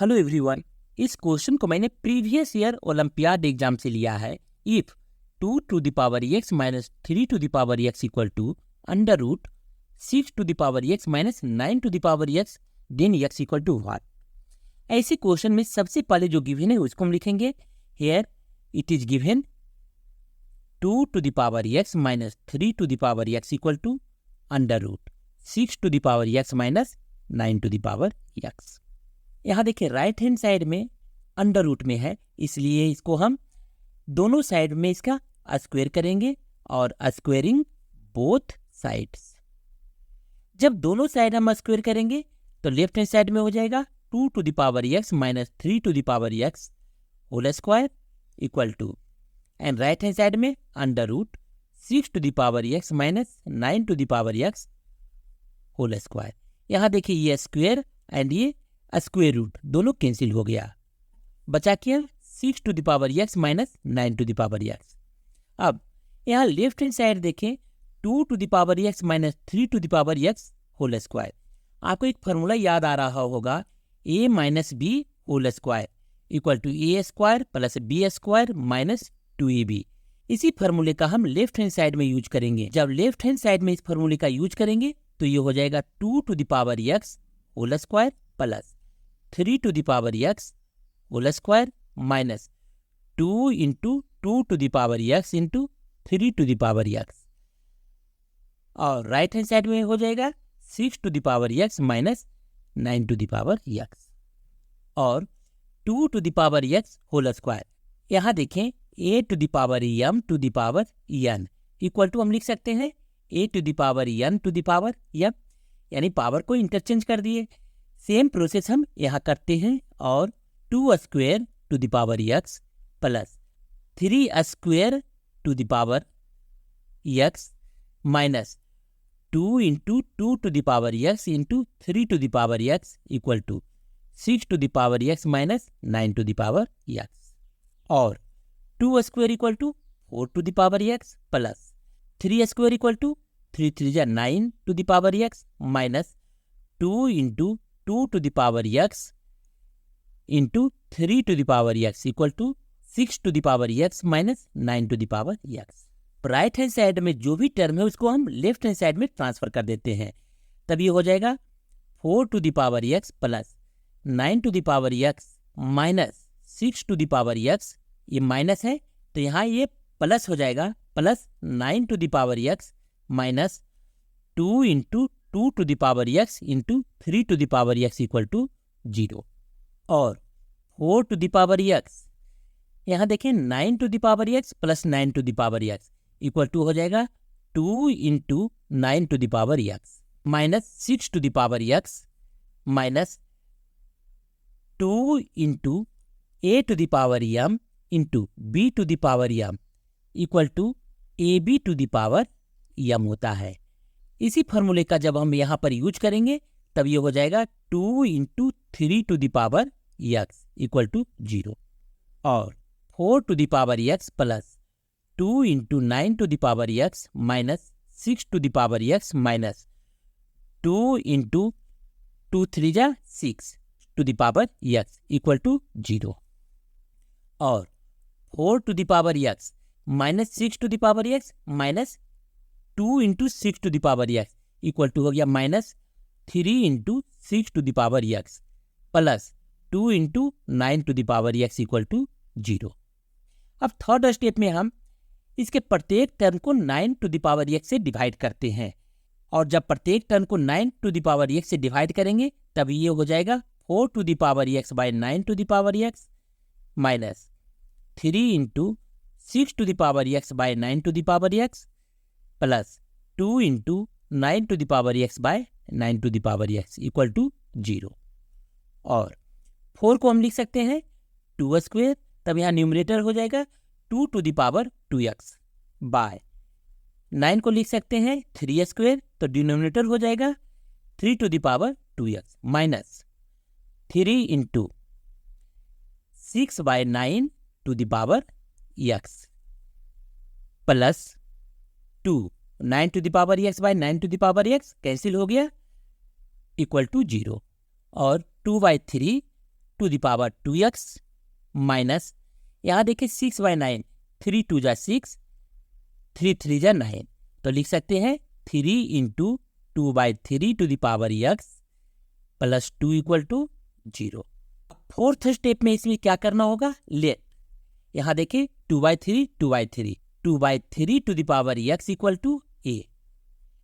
Hello everyone, इस question को मैंने प्रीवियस ईयर ओलंपियाड एग्जाम से लिया है। If 2 to the power x minus 3 to the power x equal to under root 6 to the power x minus 9 to the power x then x equal to what. ऐसे question में सबसे पहले जो given है उसको हम लिखेंगे। Here it is given 2 to the power x minus 3 to the power x equal to under root 6 to the power x minus 9 to the power x। यहाँ देखिए राइट हैंड साइड में अंडर रूट में है, इसलिए इसको हम दोनों side में इसका स्क्वायर करेंगे और स्क्वायरिंग बोथ साइड्स। जब दोनों साइड हम स्क्वायर करेंगे तो लेफ्ट हैंड साइड में हो जाएगा 2 to the power x minus 3 to the power x whole square equal to, and right hand side में under root 6 to the power x minus 9 to the power x whole square. यहाँ देखिए ये square and ये square root दोनों cancel हो गया, बचा क्या 6 to the power x minus 9 to the power x। अब यहाँ लेफ्ट हैंड साइड देखें 2 to the power x minus 3 to the power x whole square. आपको एक फॉर्मूला याद आ रहा होगा, a minus B whole square equal to A square plus B square minus 2ab। इसी फार्मूले का हम लेफ्ट हैंड साइड में यूज करेंगे। जब लेफ्ट हैंड साइड में इस फार्मूले का यूज करेंगे तो ये हो जाएगा 2 to the power x whole square plus 3 to the power x whole square minus 2 into 2 to the power x into 3 to the power x, और राइट हैंड साइड में हो जाएगा 6 to the power x minus 9 to the power x और 2 to the power x whole square. यहाँ देखें a to the power m to the power n equal to हम लिख सकते हैं a to the power n to the power m, यानी power को interchange कर दिए। सेम प्रोसेस हम यहाँ करते हैं और 2 square to the power x plus 3 square to the power x minus 2 into 2 to the power x into 3 to the power x equal to 6 to the power x minus 9 to the power x, और 2 square equal to 4 to the power x plus 3 square equal to 3 3 जा 9 to the power x minus 2 into 2 to the power x into 3 to the power x equal to 6 to the power x minus 9 to the power x। Right hand side में जो भी term है उसको हम left hand side में transfer कर देते हैं, तब ये हो जाएगा 4 to the power x plus 9 to the power x minus 6 to the power x। ये माइनस है तो यहाँ ये प्लस हो जाएगा, plus 9 to the power x minus 2 into 2 to the power x into 3 to the power x equal to 0, और 4 to the power x, यहाँ देखें 9 to the power x plus 9 to the power x equal to हो जाएगा 2 into 9 to the power x minus 6 to the power x minus 2 into a to the power m into b to the power m equal to ab to the power m होता है। इसी फार्मूले का जब हम यहाँ पर यूज करेंगे तब ये हो जाएगा 2 into 3 to the power x equal to 0, और 4 to the power x plus 2 into 9 to the power x minus 6 to the power x minus 2 into 2 3 जा 6 to the power x equal to 0, और 4 to the power x minus 6 to the power x minus 2 into 6 to the power x equal to हो गया minus 3 into 6 to the power x plus 2 into 9 to the power x equal to 0। अब third step में हम इसके प्रत्येक term को 9 to the power x से divide करते हैं, और जब प्रत्येक टर्म को 9 टू द पावर x से डिवाइड करेंगे तब ये हो जाएगा 4 to the power x by 9 to the power x minus 3 into 6 to the power x by 9 to the power x plus 2 into 9 to the power x by 9 to the power x equal to 0, और 4 को हम लिख सकते हैं 2 square, तब यहाँ numerator हो जाएगा 2 to the power 2x bye 9 को लिख सकते हैं 3 स्क्वायर, तो डिनोमिनेटर हो जाएगा 3 to the power 2x minus 3 into 6 by 9 to the power x plus 2 9 to the power x by 9 to the power x cancel हो गया इक्वल टू 0, और 2 by 3 to the power 2x minus, यहाँ देखिए 6/9, 3 2 जा 6, 3 3 जा 9, तो लिख सकते हैं 3 into 2/3 to the power x plus 2 equal to 0। Fourth step में इसमें क्या करना होगा, लेट, यहाँ देखिए 2/3 2/3, 2/3 to the power x equal to a।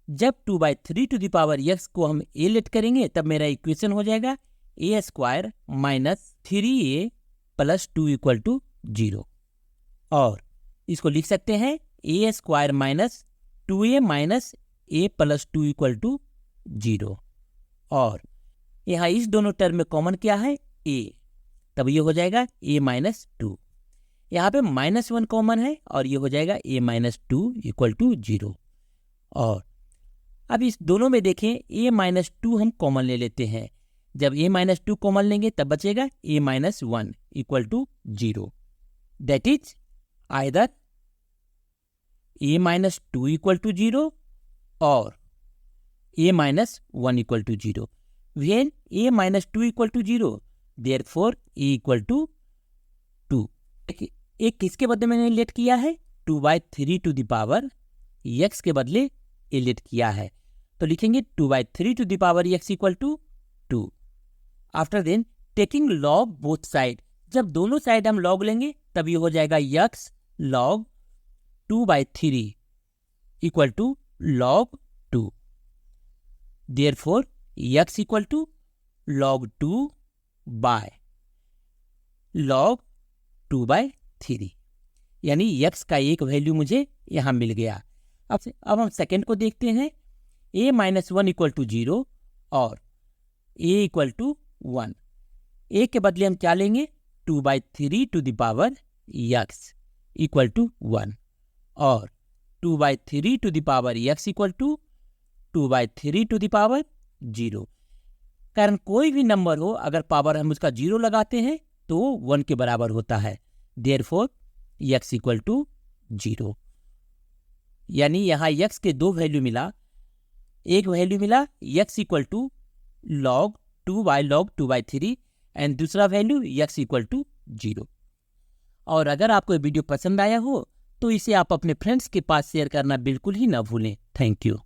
जब 2/3 टू द पावर x को हम a लेट करेंगे तब मेरा इक्वेशन हो जाएगा a square minus 3a plus 2 equal to 0। और इसको लिख सकते हैं a square minus 2a minus a plus 2 equal to 0। और यहाँ इस दोनों टर्म में कॉमन क्या है, a, तब ये हो जाएगा a माइनस 2। यहाँ पे -1 कॉमन है और ये हो जाएगा a माइनस 2 इक्वल टू 0। और अब इस दोनों में देखें a माइनस 2 हम कॉमन ले लेते हैं। जब a माइनस 2 कॉमन लेंगे तब बचेगा a minus 1 equal to 0। That is either a minus 2 equal to 0 और a minus 1 equal to 0। When a minus 2 equal to 0, therefore a equal to 2। एक किसके बदले मैंने लेट किया है, 2/3 टू द पावर x के बदले a लेट किया है, तो लिखेंगे 2/3 to the power x equal to 2। After then taking log both side, जब दोनों साइड हम लॉग लेंगे तब ये हो जाएगा x log 2/3 equal to log 2। Therefore x equal to log 2 by log 2/3, यानी x का एक वैल्यू मुझे यहाँ मिल गया। अब हम सेकेंड को देखते हैं, a माइनस 1 इक्वल टू 0 और a इक्वल टू 1। a के बदले हम क्या लेंगे, 2/3 to the power x equal to 1 और 2/3 to the power x equal to 2/3 to the power 0। कारण कोई भी नंबर हो अगर पावर हम उसका 0 लगाते हैं तो 1 के बराबर होता है। देयरफॉर x इक्वल टू 0, यानी यहाँ x के दो वैल्यू मिला। एक वैल्यू मिला x equal to log 2 by log 2/3 and दूसरा वैल्यू x इक्वल टू 0। और अगर आपको ये वीडियो पसंद आया हो तो इसे आप अपने फ्रेंड्स के पास शेयर करना बिल्कुल ही ना भूलें। Thank you.